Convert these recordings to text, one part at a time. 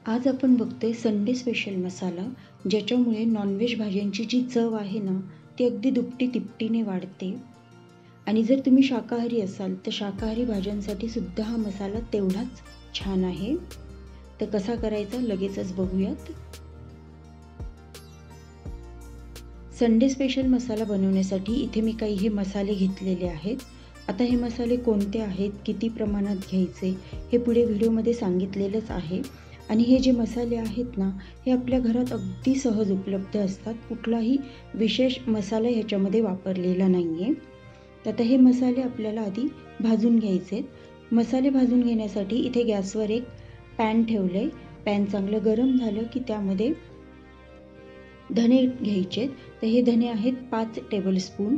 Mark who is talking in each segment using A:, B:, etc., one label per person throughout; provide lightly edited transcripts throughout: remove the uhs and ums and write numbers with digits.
A: आज आपण बघतोय संडे स्पेशल मसाला, ज्याच्यामुळे नॉनव्हेज भाज्यांची जी चव आहे ना, ती अगदी दुपटी-तिपटीने वाढते. आणि जर तुम्ही शाकाहारी असाल, तर शाकाहारी भाज्यांसाठी सुद्धा हा मसाला तेवढाच छान आहे. तर कसा करायचा लगेचच बघूयात. संडे स्पेशल मसाला बनवण्यासाठी इथे मी काही हे मसाले घेतलेले आहेत. आता हे मसाले कोणते आहेत, किती प्रमाणात घ्यायचे, हे पुढे व्हिडिओमध्ये सांगितलेलंच आहे. आणि हे जे मसाले आहेत ना, हे आपल्या घरात अगदी सहज उपलब्ध असतात. कुठलाही विशेष मसाला ह्याच्यामध्ये वापरलेला नाही आहे. तर आता हे मसाले आपल्याला आधी भाजून घ्यायचे आहेत. मसाले भाजून घेण्यासाठी इथे गॅसवर एक पॅन ठेवलं आहे. पॅन चांगलं गरम झालं की त्यामध्ये धने घ्यायचे. तर हे धने आहेत 5 टेबलस्पून.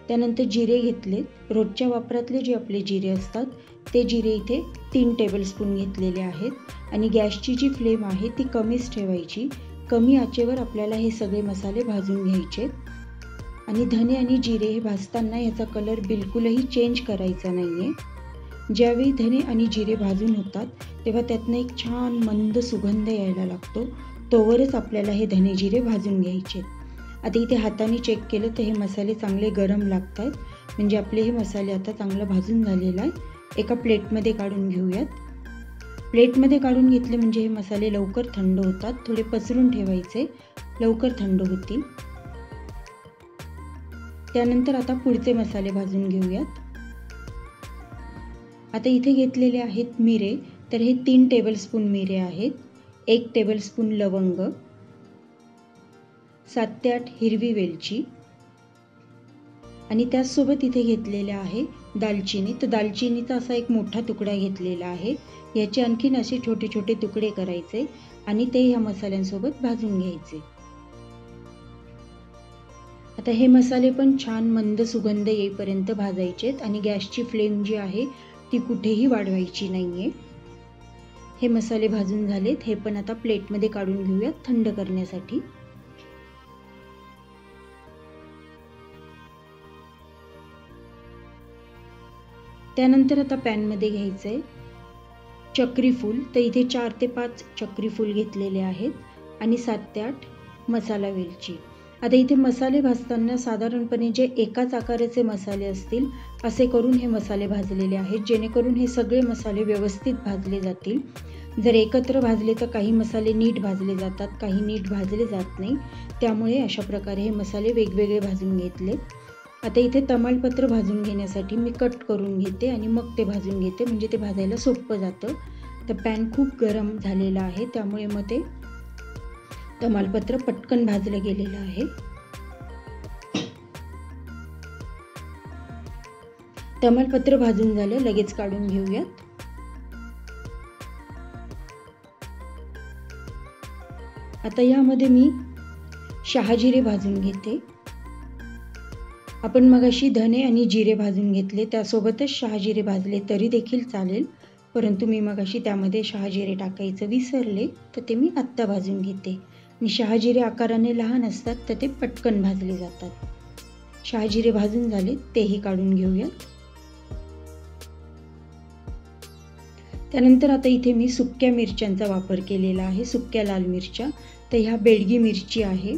A: त्यानंतर जिरे घेतलेत. रोजच्या वापरातले जे आपले जिरे असतात ते जिरे इथे 3 टेबलस्पून घेतलेले आहेत. आणि गॅसची जी फ्लेम आहे ती कमीच ठेवायची. कमी आचेवर आपल्याला हे सगळे मसाले भाजून घ्यायचे. आणि धने आणि जिरे हे भाजताना ह्याचा कलर बिलकुलही चेंज करायचा नाही आहे. ज्यावेळी धने आणि जिरे भाजून होतात तेव्हा त्यातनं एक छान मंद सुगंध यायला लागतो. तोवरच आपल्याला हे धने जिरे भाजून घ्यायचे. आता इथे हाताने चेक केलं तर हे मसाले चांगले गरम लागत आहेत. म्हणजे आपले हे मसाले आता चांगलं भाजून झालेलं आहे. एका प्लेटमध्ये काढून घेऊयात. प्लेटमध्ये काढून घेतले म्हणजे हे मसाले लवकर थंड होतात. थोडे पसरून ठेवायचे, लवकर थंड होतील. त्यानंतर आता पुढचे मसाले भाजून घेऊयात. आता इथे घेतलेले आहेत मिरे. तर हे 3 टेबलस्पून मिरे आहेत. 1 टेबलस्पून लवंग, 7 ते 8 हिरवी वेलची आणि त्याचसोबत इथे घेतलेले आहे दालचिनी. तर दालचिनीचा असा एक मोठा तुकडा घेतलेला आहे. याचे आणखीन असे छोटे छोटे तुकडे करायचे आणि ते ह्या मसाल्यांसोबत भाजून घ्यायचे. आता हे मसाले पण छान मंद सुगंध येईपर्यंत भाजायचेत आणि गॅसची फ्लेम जी आहे ती कुठेही वाढवायची नाहीये. हे मसाले भाजून झालेत. हे पण आता प्लेटमध्ये काढून घेऊयात थंड करण्यासाठी. त्यानंतर आता पॅनमध्ये घ्यायचं आहे चक्री फूल. तर इथे 4 ते 5 चक्री फूल घेतलेले आहेत आणि 7 ते 8 मसाला वेलची. आता इथे मसाले भाजताना साधारणपणे जे एकाच आकाराचे मसाले असतील असे करून हे मसाले भाजलेले आहेत, जेणेकरून हे सगळे मसाले व्यवस्थित भाजले जातील. जर एकत्र भाजले तर काही मसाले नीट भाजले जातात, काही नीट भाजले जात नाही. त्यामुळे अशा प्रकारे हे मसाले वेगवेगळे भाजून घेतले. आता इथे तमालपत्र भाजून घेण्यासाठी मी कट करून घेते आणि मग ते भाजून घेते, म्हणजे ते भाजायला सोपं जातं. तर पॅन खूप गरम झालेला आहे, त्यामुळे मग ते तमालपत्र पटकन भाजलं गेलेलं आहे. तमालपत्र भाजून झालं, लगेच काढून घेऊयात. आता यामध्ये मी शहाजिरे भाजून घेते. आपण मगाशी धने आणि जिरे भाजून घेतले, त्यासोबतच शहाजिरे भाजले तरी देखील चालेल, परंतु मी मगाशी त्यामध्ये शहाजिरे टाकायचं विसरले, तर ते मी आत्ता भाजून घेते. आणि शहाजिरे आकाराने लहान असतात तर ते पटकन भाजले जातात. शहाजिरे भाजून झाले, तेही काढून घेऊयात. त्यानंतर आता इथे मी सुक्या मिरच्यांचा वापर केलेला आहे, सुक्या लाल मिरच्या. तर ह्या बेडगी मिरची आहे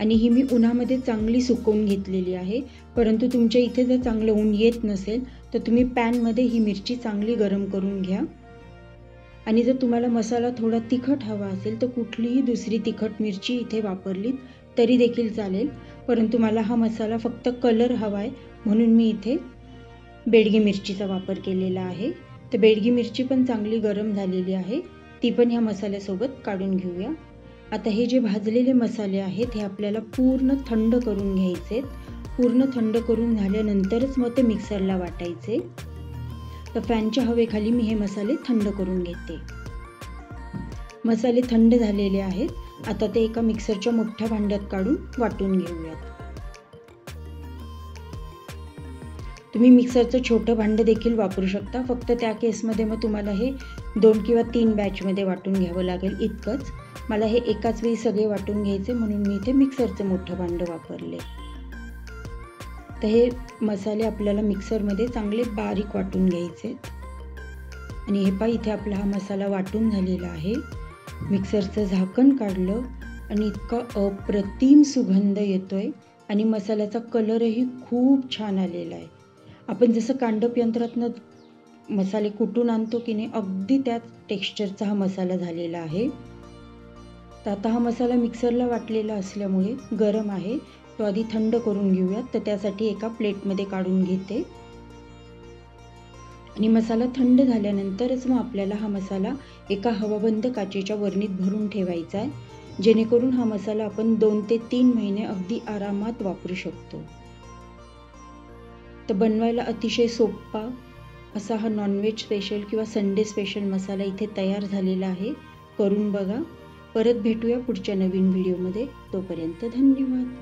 A: आणि ही मी उन्हामध्ये चांगली सुकवून घेतलेली आहे. परंतु तुमच्या इथे जर चांगलं ऊन येत नसेल तर तुम्ही पॅनमध्ये ही मिरची चांगली गरम करून घ्या. आणि जर तुम्हाला मसाला थोडा तिखट हवा असेल तर कुठलीही दुसरी तिखट मिरची इथे वापरलीत तरी देखील चालेल, परंतु मला हा मसाला फक्त कलर हवा आहे म्हणून मी इथे बेडगी मिरचीचा वापर केलेला आहे. तर बेडगी मिरची पण चांगली गरम झालेली आहे, ती पण ह्या मसाल्यासोबत काढून घेऊया. आता हे जे भाजलेले मसाले आहेत हे आपल्याला पूर्ण थंड करून घ्यायचे. पूर्ण थंड करून झाल्यानंतरच मग ते मिक्सरला वाटायचे. तर फॅनच्या हवेखाली मी हे मसाले थंड करून घेते. मसाले थंड झालेले आहेत. आता ते एका मिक्सरच्या मोठ्या भांड्यात काढून वाटून घेऊयात. तुम्ही मिक्सरचं छोटं भांडं देखील वापरू शकता, फक्त त्या केसमध्ये मग तुम्हाला हे 2 किंवा 3 बॅचमध्ये वाटून घ्यावं लागेल इतकंच. मला हे एकाच वेळी सगळे वाटून घ्यायचे म्हणून मी इथे मिक्सरचं मोठं भांडं वापरले. तर हे मसाले आपल्याला मिक्सरमध्ये चांगले बारीक वाटून घ्यायचे आणि हे पहा इथे आपला हा मसाला वाटून झालेला आहे. मिक्सरचं झाकण काढलं आणि इतका अप्रतिम सुगंध येतोय आणि मसाल्याचा कलरही खूप छान आलेला आहे. आपण जसं कांडप यंत्रातनं मसाले कुटून आणतो की नाही, अगदी त्याच टेक्स्चरचा हा मसाला झालेला आहे. तर आता हा मसाला मिक्सरला वाटलेला असल्यामुळे गरम आहे, तो आधी थंड करून घेऊयात. तर त्यासाठी एका प्लेटमध्ये काढून घेते आणि मसाला थंड झाल्यानंतरच मग आपल्याला हा मसाला एका हवाबंद काचेच्या बरणीत भरून ठेवायचा आहे, जेणेकरून हा मसाला आपण 2 ते 3 महिने अगदी आरामात वापरू शकतो. तर बनवायला अतिशय सोपा असा हा नॉनव्हेज स्पेशल किंवा संडे स्पेशल मसाला इथे तयार झालेला आहे. करून बघा. परत भेटूया पुढच्या नवीन व्हिडिओमध्ये. तोपर्यंत धन्यवाद.